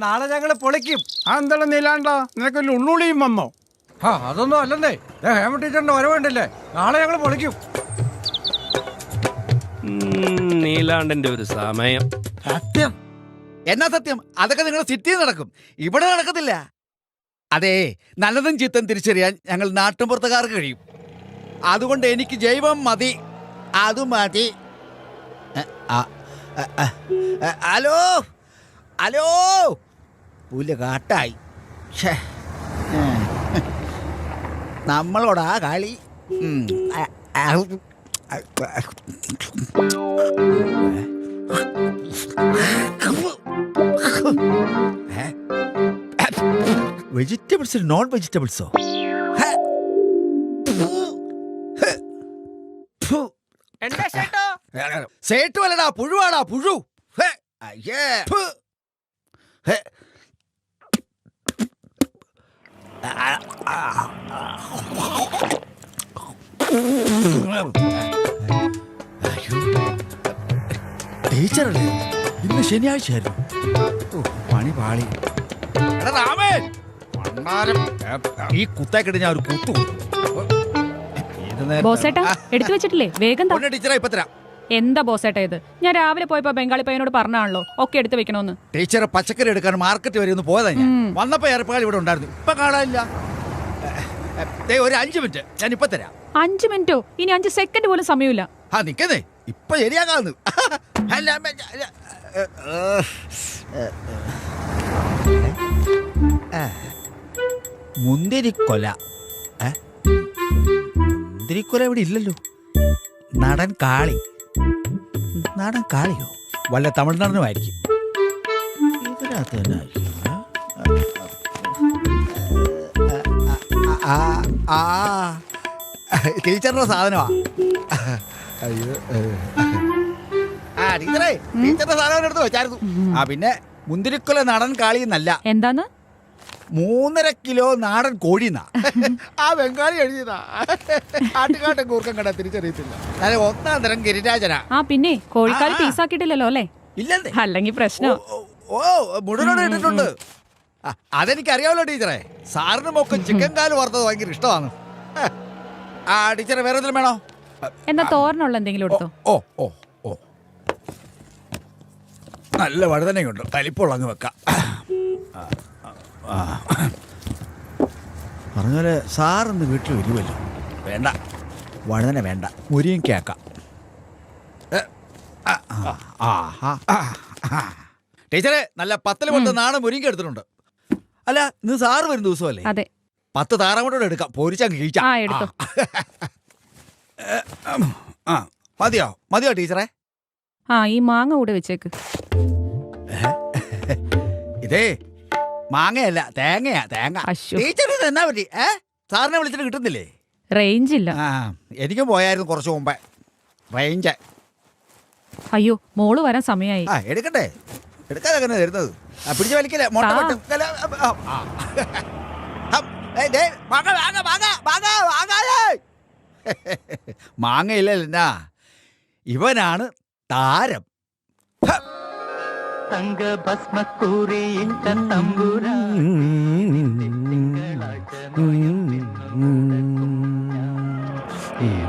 നാളെ ഞങ്ങള് പൊളിക്കും. അതെന്താണ് നീലാണ്ടോ, നിനക്ക് ഉള്ളുളിയും വന്നോ? അതൊന്നും അല്ലെന്നേ. ഹേമ ടീച്ചറിന്റെ വരവുണ്ടല്ലേ, നാളെ ഞങ്ങള് പൊളിക്കും. നീലാണ്ടന്റെ ഒരു സമയം. സത്യം എന്നാ സത്യം? അതൊക്കെ നിങ്ങൾ സിറ്റിയിൽ നടക്കും, ഇവിടെ നടക്കത്തില്ല. അതെ, നല്ലതും ചീത്തം തിരിച്ചറിയാൻ ഞങ്ങൾ നാട്ടുമ്പുറത്തുകാർക്ക് കഴിയും. അതുകൊണ്ട് എനിക്ക് ജൈവം മതി, അത് മതി. ഹലോ ഹലോ, പുല്ല് കാട്ടായി. നമ്മളോടാ കളി. Vegetables non വെജിറ്റബിൾസോ? സേട്ടുവല്ലടാ, പുഴുവാടാ പുഴു. ടീച്ചറല്ലേ, ഇന്ന് ശനിയാഴ്ചയായിരുന്നു. പണി പാളി. ഈ കുത്തേക്കിട്ട് ഞാൻ ഒരു കുത്തു. ബോസേട്ടാ എടുത്തു വെച്ചിട്ടില്ലേ, വേഗം ടീച്ചറെ ഇപ്പൊ തരാം. എന്താ ബോസേട്ടാ ഇത്? ഞാൻ രാവിലെ പോയപ്പോ ബംഗാളി പയ്യനോട് പറഞ്ഞാണല്ലോ ഒക്കെ എടുത്തു വെക്കണോന്ന്. ടീച്ചറെ പച്ചക്കറി എടുക്കാൻ മാർക്കറ്റ് വരെ ഒന്ന് പോയതാ ഞാൻ. വന്നപ്പോ ഏറെപ്പാട് ഇവിടെ ഉണ്ടായിരുന്നു, ഇപ്പൊ കാണാനില്ല. ഒരു 5 മിനിറ്റ് ഞാൻ ഇപ്പൊ തരാം. 5 മിനിറ്റോ? ഇനി 5 സെക്കൻഡ് പോലും സമയമില്ല. നിക്കുന്നേ, ഇപ്പൊ ശരിയാകാന്ന്. മുന്തിരിക്കൊല. മുന്തിരിക്കൊല ഇവിടെ ഇല്ലല്ലോ. നടൻ കാളി. നടൻ കാളിയോ? വല്ല തമിഴ്നാടിനുമായിരിക്കും. ഇതിനകത്ത് തന്നെ ടീച്ചറിന്റെ സാധനമാ. അയ്യോ, ടീച്ചറേ, ടീച്ചറിന്റെ സാധനം എടുത്ത് വെച്ചായിരുന്നു. പിന്നെ മുന്തിരിക്കൊല നടൻ കാളി എന്നല്ല. എന്താന്ന്? 3.5 കിലോ നാടൻ കോഴിന്നാ. ആ ബംഗാളി എഴുതിയതാ. ആട്ടുകാട്ടൻ കൂർക്കം കണ്ട തിരിച്ചറിയത്തില്ല. നല്ല 1ാം തരം ഗിരിരാജനാ. പിന്നെ കോഴിക്കാൽ പീസാക്കിയിട്ടില്ലല്ലോ അല്ലേ? ഇല്ലെന്നേ. അല്ലെങ്കിൽ പ്രശ്നം. മുഴുവനോട് ഇട്ടിട്ടുണ്ട്. അതെനിക്കറിയാമല്ലോ ടീച്ചറെ. സാറിനും ഒക്കെ ചിക്കൻ കാല് വറുത്തത് ഭയങ്കര ഇഷ്ടമാണ്. ടീച്ചറെ വേറെ എന്തെങ്കിലും വേണോ? എന്നാ തോരനുള്ള എന്തെങ്കിലും എടുത്തോ. ഓ ഓ ഓ, നല്ല വഴുതനയുണ്ട്, വലിപ്പമുള്ള അങ്ങ് വെക്കാം. പറഞ്ഞാല് സാറിന്ന് വീട്ടിൽ വരുമല്ലോ. വേണ്ട, വഴുതന വേണ്ട, മുരിങ്ങയ്ക്കാക്കാം. ടീച്ചറെ, നല്ല 10 കൊണ്ട് നാളെ മുരിങ്ങ എടുത്തിട്ടുണ്ട്. അല്ല, ഇന്ന് സാറ് വരുന്ന ദിവസമല്ലേ? അതെ. 10 താറാമുട്ടോടെ എടുക്കാം, പൊരിച്ചങ്ങ് കഴിക്കാം. മതിയോ മതിയോ ടീച്ചറെ? ഈ മാങ്ങ കൂടെ വെച്ചേക്ക്. ഇതേ മാങ്ങയല്ല, തേങ്ങയാ, തേങ്ങ. ടീച്ചർ എന്നാ പറ്റി? സാറിനെ വിളിച്ചിട്ട് കിട്ടുന്നില്ലേ? റേഞ്ച് ഇല്ല. എനിക്കും പോയായിരുന്നു കുറച്ച് മുമ്പേ റേഞ്ച്. അയ്യോ, മോള് വരാൻ സമയമായി. എടുക്കട്ടെ, എടുക്കാതെ തന്നെ തരുന്നത്. പിടിച്ച് വലിക്കല്ലേ, മാങ്ങയില്ല. ഇവനാണ് താരം.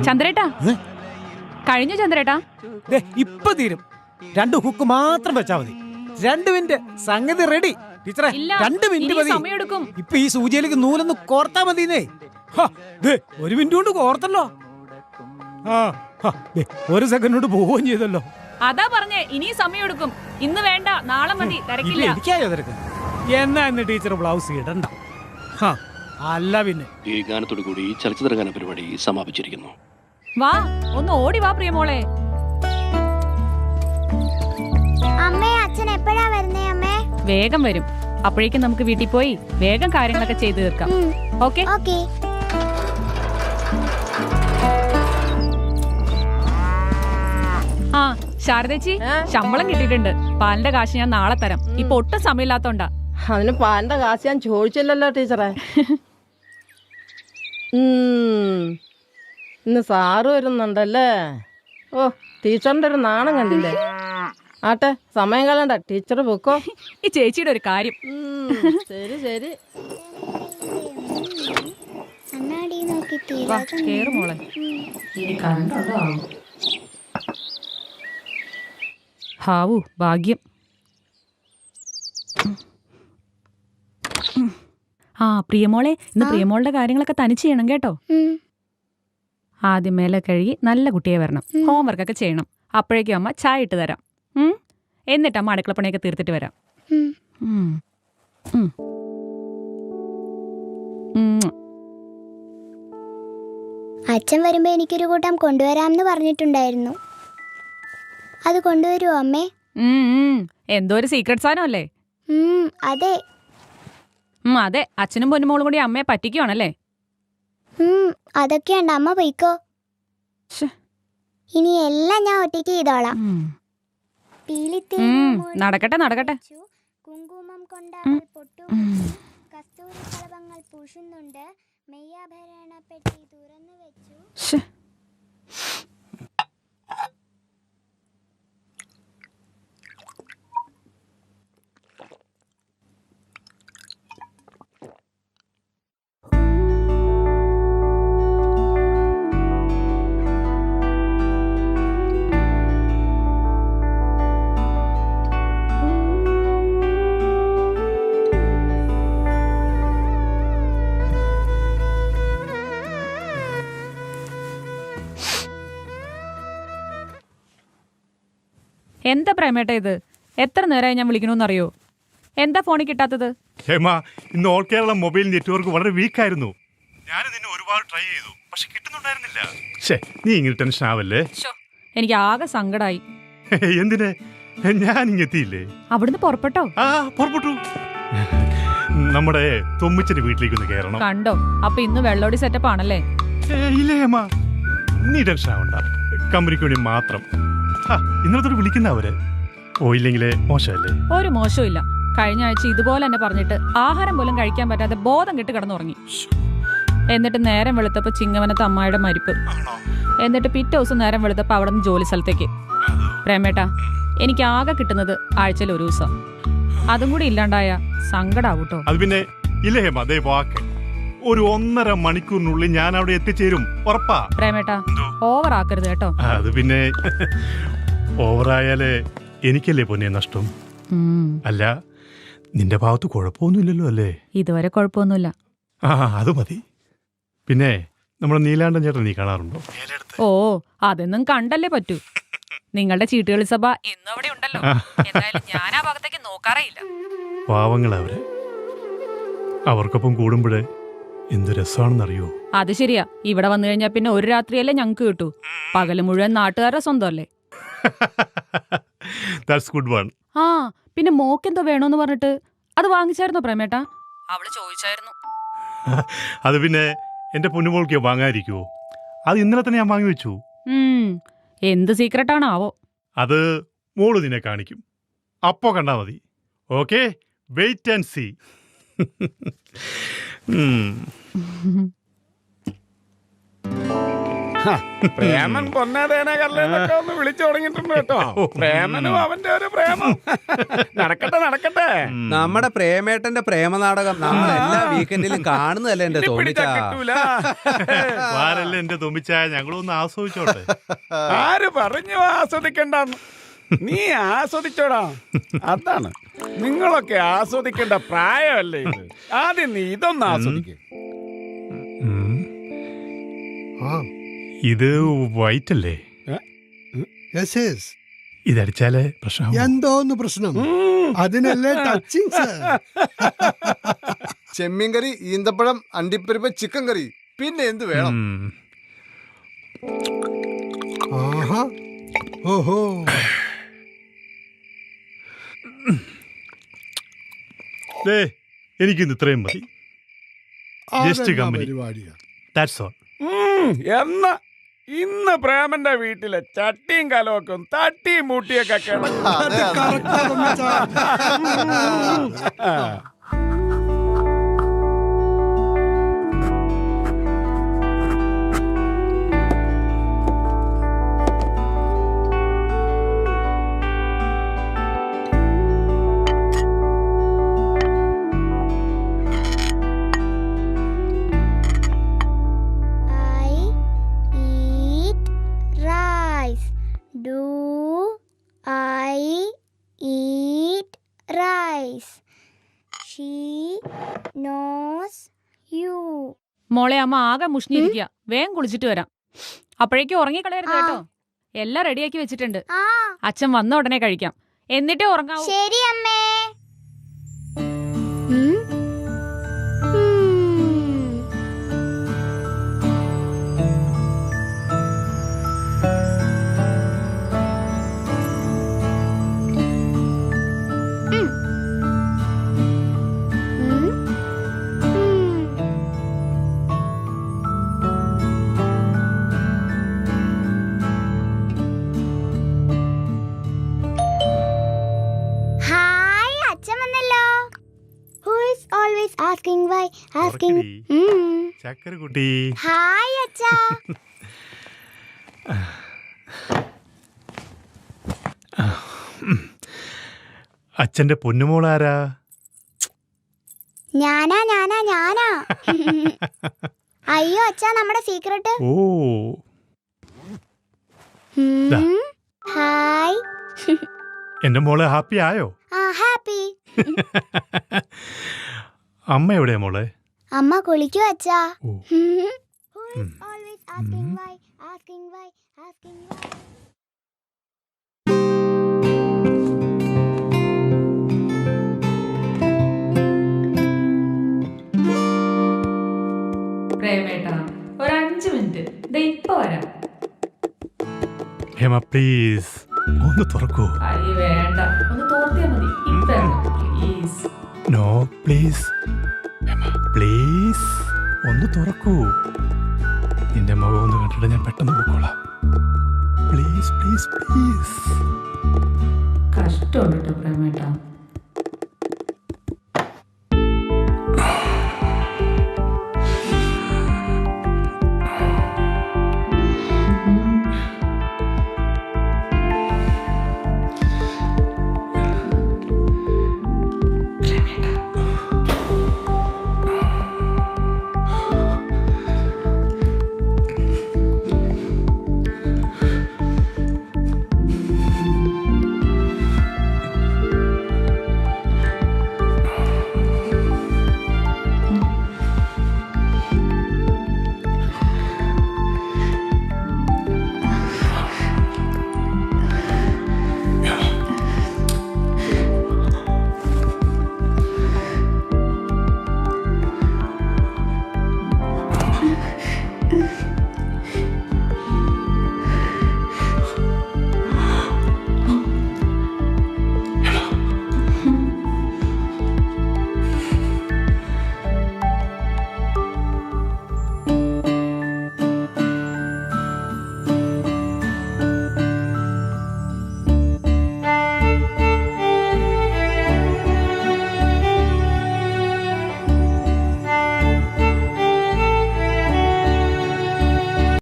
ചന്ദ്രേട്ടാ, കഴിഞ്ഞു ചന്ദ്രേട്ടാ. ഇപ്പൊ തീരും. 2 ഹുക്ക് മാത്രം വെച്ചാ മതി. 2 മിനിറ്റ്, സംഗതി റെഡി. ടീച്ചറെ, 2 മിനിറ്റ് മതി. ഇപ്പൊ ഈ സൂചിയിലേക്ക് നൂലൊന്ന് കോർത്താ മതിന്നേ. 1 മിനിറ്റ് കൊണ്ട് കോർത്തല്ലോ. 1 സെക്കൻഡ് കൊണ്ട് പോവുകയും ചെയ്തല്ലോ. അതാ പറഞ്ഞേ, ഇനി സമയം എടുക്കും. ഇന്ന് വേണ്ട, നാളെ മതി, തിരക്കില്ല. എനിക്കായോ തിരക്ക്? എന്നാ ഇന്ന് ടീച്ചർ ബ്ലൗസ് ഇടണ്ട. അല്ല പിന്നെ ഈ ഗാനത്തോടു കൂടി ചലച്ചിത്ര ഗാന പരിപാടി സമാപിച്ചിരിക്കുന്നു. വാ, ഒന്ന് ഓടി വാ പ്രിയമോളെ. അമ്മേ, അച്ഛൻ എപ്പോഴാ വരുന്നേ അമ്മേ? വേഗം വരും. അപ്പോഴേക്കും നമുക്ക് വീട്ടിൽ പോയി വേഗം കാര്യങ്ങളൊക്കെ ചെയ്തു തീർക്കാം. ഓക്കെ? ശാരദേച്ചി, ശമ്പളം കിട്ടിയിട്ടുണ്ട്. പാലിന്റെ കാശ് ഞാൻ നാളെ തരാം. ഇപ്പൊ ഒട്ടും സമയമില്ലാത്തോണ്ടാ. അതിന് പാലിന്റെ കാശ് ഞാൻ ചോദിച്ചില്ലല്ലോ ടീച്ചറെ. ഇന്ന് സാറ് വരുന്നുണ്ടല്ലേ? ഓ ടീച്ചറിന്റെ ഒരു നാണം കണ്ടില്ലേ? ആട്ടെ സമയം കളണ്ട, ടീച്ചർ പൊക്കോ. ഈ ചേച്ചിയുടെ ഒരു കാര്യം. ശരി ശരി. കണ്ണാടി നോക്കി വാ, തീരാതെ കേറ് മോളെ. ഹാവു ഭാഗ്യം. ആ പ്രിയമോളെ, ഇന്ന് പ്രിയമോളുടെ കാര്യങ്ങളൊക്കെ തനിച്ച് ചെയ്യണം കേട്ടോ. ആദ്യം മേലെ കഴുകി നല്ല കുട്ടിയെ വരണം. ഹോംവർക്കൊക്കെ ചെയ്യണം. അപ്പോഴേക്കും അമ്മ ചായ ഇട്ട് തരാം. എന്നിട്ട് അമ്മ അടുക്കളപ്പണിയൊക്കെ തീർത്തിട്ട് വരാം. ഉം. ഉം. ഉം. അച്ഛൻ വരുമ്പോ എനിക്കൊരു കൂട്ടം കൊണ്ടുവരാമെന്ന് പറഞ്ഞിട്ടുണ്ടായിരുന്നു. അത് കൊണ്ടുവരുമോ അമ്മേ? എന്തോ ഒരു സീക്രട്ട് സാധനമല്ലേ? അതെ. അതെ, അച്ഛനും പൊന്നുമോളും കൂടി അമ്മയെ പറ്റിക്കുവാണല്ലേ? അതൊക്കെയുണ്ട്. അമ്മ പോയിക്കോ. ശ്ശെ. ഇനി എല്ലാം ഞാൻ ഒറ്റയ്ക്ക് ചെയ്തോളാം. നടക്കട്ടെ നടക്കട്ടെ. കുങ്കുമം കൊണ്ട് പൊട്ടു കസ്തൂരി കളഭങ്ങൾ പൂശുന്നുണ്ട്. മെയ്യാഭരണ പെട്ടി തുറന്നു വെച്ചു. ശ്ശെ. എന്താ പ്രേമേട്ട ഇത്? എത്ര നേരമായി ഞാൻ വിളിക്കണമെന്നറിയോ? എന്താ ഫോണിൽ കിട്ടാത്തത്? ഹേമ, ഇന്ന് ഓൾ കേരള മൊബൈൽ നെറ്റ്വർക്ക് വളരെ വീക്കായിരുന്നു. ഞാൻ നിന്നെ ഒരുപാട് ട്രൈ ചെയ്തു, പക്ഷെ കിട്ടുന്നുണ്ടായിരുന്നില്ല. നീ ഇങ്ങനെ ടെൻഷൻ ആവല്ലേ. എനിക്ക് ആകെ സങ്കടായി. എന്തിന്? ഞാൻ ഇങ്ങെത്തിയില്ലേ? അവിടുന്ന് പുറപ്പെട്ടോ? ആ, പുറപ്പെട്ടു. നമ്മുടെ തൊമ്മിച്ചന്റെ വീട്ടിലേക്ക് ഒന്ന് കയറണം. കണ്ടോ, അപ്പൊ ഇന്ന് വെള്ളോടി സെറ്റപ്പ് ആണല്ലേ? ഇല്ലേ ഹേമ, നീ ടെൻഷൻ ആവണ്ട. കമ്പനിക്ക് വേണ്ടി മാത്രം. ഇന്നലത്തോട് വിളിക്കുന്ന അവര് പോയില്ലെങ്കിലേ മോശമല്ലേ? ഒരു മോശവും ഇല്ല. കഴിഞ്ഞ ആഴ്ച ഇതുപോലെ തന്നെ പറഞ്ഞിട്ട് ആഹാരം പോലും കഴിക്കാൻ പറ്റാതെ ബോധം കെട്ട് കിടന്നുറങ്ങി. എന്നിട്ട് നേരം വെളുത്തപ്പോ ചിങ്ങവനത്ത് അമ്മായിയുടെ മരിപ്പ്. എന്നിട്ട് പിറ്റേ ദിവസം നേരം വെളുത്തപ്പോ അവിടെ നിന്ന് ജോലി സ്ഥലത്തേക്ക്. പ്രേമേട്ടാ, എനിക്ക് ആകെ കിട്ടുന്നത് ആഴ്ചയിൽ ഒരു ദിവസം. അതും കൂടി ഇല്ലാണ്ടായ സങ്കടാവൂട്ടോ. അത് പിന്നെ ഇല്ലേ ഹേമ, അതേ വാക്ക്. ഒരു 1.5 മണിക്കൂറിനുള്ളിൽ ഞാൻ അവിടെ എത്തിച്ചേരും, ഉറപ്പാ. പ്രേമേട്ടാ, ഓവർ ആക്കരുത് കേട്ടോ. അത് പിന്നെ ഓവറായാലേ എനിക്കല്ലേ പൊന്നെ നഷ്ടം. അല്ല, നിന്റെ ഭാഗത്ത് കുഴപ്പമൊന്നുമില്ലല്ലോ അല്ലേ? ഇതുവരെ കുഴപ്പമൊന്നുമില്ല. അത് മതി. പിന്നെ നമ്മുടെ നീലാണ്ടൻ ചേട്ടൻ നീ കാണാറുണ്ടോ? ഓ, അതൊന്നും കണ്ടല്ലേ പറ്റൂ. നിങ്ങളുടെ ചീട്ടുകളി സഭ ഇന്നും അവിടെ ഉണ്ടല്ലോ. എന്തായാലും ഞാൻ ആ ഭാഗത്തേക്ക് നോക്കാറേ ഇല്ല. പാവങ്ങളവര്. അവർക്കൊപ്പം കൂടുമ്പോഴേ എന്തു രസമാണെന്നറിയോ? അത് ശരിയാ. ഇവിടെ വന്നു കഴിഞ്ഞാൽ പിന്നെ ഒരു രാത്രിയല്ലേ ഞങ്ങക്ക് കിട്ടൂ. പകല് മുഴുവൻ നാട്ടുകാരുടെ സ്വന്തമല്ലേ? That's good one. ആ, പിന്നെ മോക്കെന്തോ വേണോന്ന് പറഞ്ഞിട്ട് അത് വാങ്ങിച്ചായിരുന്നോ പ്രേമേട്ടാ? അവള് ചോദിച്ചായിരുന്നു. അത് പിന്നെ എന്റെ പൊന്നുമോൾക്ക് വാങ്ങാതിരിക്കുവോ? അത് ഇന്നലെ തന്നെ ഞാൻ വാങ്ങി വെച്ചു. എന്ത് സീക്രട്ടാണാവോ? അത് മോള് നിന്നെ കാണിക്കും. അപ്പോ കണ്ടാ മതി. Okay, wait and see. Preman പൊന്നാതേനെ കല്ലേന്നൊക്കെ ഒന്ന് വിളിച്ചു തുടങ്ങിയിട്ടുണ്ട് കേട്ടോ. പ്രേമനും അവന്റെ ഒരു പ്രേമം. നടക്കട്ടെ നടക്കട്ടെ. നമ്മുടെ പ്രേമേട്ടന്റെ പ്രേമനാടകം നമ്മൾ എല്ലാ വീക്കെൻഡിലും കാണുന്നതല്ലേ എന്റെ തോന്നിച്ചാ? കിട്ടൂല. വാരല്ലേ എന്റെ തോന്നിച്ചായ, ഞങ്ങളൊന്ന് ആസ്വദിച്ചോട്ടെ. ആര് പറഞ്ഞു ആസ്വദിക്കണ്ടെന്ന്? നീ ആസ്വദിച്ചോടാ. അതാണ് നിങ്ങളൊക്കെ ആസ്വദിക്കേണ്ട പ്രായമല്ലേ ഇത്. ആദ്യം നീ ഇതൊന്ന് ആസ്വദിക്ക. ഇത് വൈറ്റ് അല്ലേ? ഇതടിച്ചാലേ പ്രശ്നം. എന്തോന്ന് പ്രശ്നം? അതിനല്ലേ ടച്ചിങ്. ചെമ്മീൻ കറി, ഈന്തപ്പഴം, അണ്ടിപ്പരിപ്പ്, ചിക്കൻ കറി, പിന്നെ എന്ത് വേണം? ആഹാ, ഓഹോ. എനിക്കിന്ന് ഇത്രയും മതി. Just company. That's all. എന്നാ ഇന്ന് പ്രേമന്റെ വീട്ടിലെ ചട്ടിയും കലമൊക്കെ തട്ടിയും മൂട്ടിയൊക്കെ കിടക്കും. She knows U. മോളെ അമ്മ ആകെ മുഷിഞ്ഞിരിക്കുക. വേഗം കുളിച്ചിട്ട് വരാം. അപ്പോഴേക്കും ഉറങ്ങിക്കളയരുത് കേട്ടോ. എല്ലാം റെഡിയാക്കി വെച്ചിട്ടുണ്ട്. ആ അച്ഛൻ വന്ന ഉടനെ കഴിക്കാം. എന്നിട്ടേ ഉറങ്ങാവൂ. ശരി അമ്മേ. ഹായ്, അച്ഛൻ വന്നല്ലോ. Who is always asking why, asking. ചക്കര കുട്ടി. ഹായ് അച്ഛാ. അച്ഛന്റെ പൊന്നുമോളാരാ? ഞാനാ. അയ്യോ അച്ഛാ, നമ്മുടെ സീക്രട്ട്. ഓ ദാ. ഹായ്. എന്റെ മോള് ഹാപ്പി ആയോ? ആ ഹാപ്പി. അമ്മ എവിടെയാ മോളെ? അമ്മ കുളിക്കൂ അച്ഛാ. ഓ. Who is always asking why, asking why, asking why. പ്രേമേട്ടാ, ഒരു 5 മിനിറ്റ്. ദേ ഇപ്പൊ വരാം. ഹേമ പ്ലീസ് ഒന്ന് തുറക്കൂ. അയ്യ വേണ്ട, ഒന്ന് തോർത്തിയാ മതി. ഇപ്പൊ please. No please Hema please ഒന്ന് തുറക്കൂ. നിന്റെ മുഖം ഒന്ന് കണ്ടിട്ട് ഞാൻ പെട്ടെന്ന് പോയിക്കോളാം. Please please please. കഷ്ടമുണ്ട് കേട്ടോ പ്രേമേട്ടാ.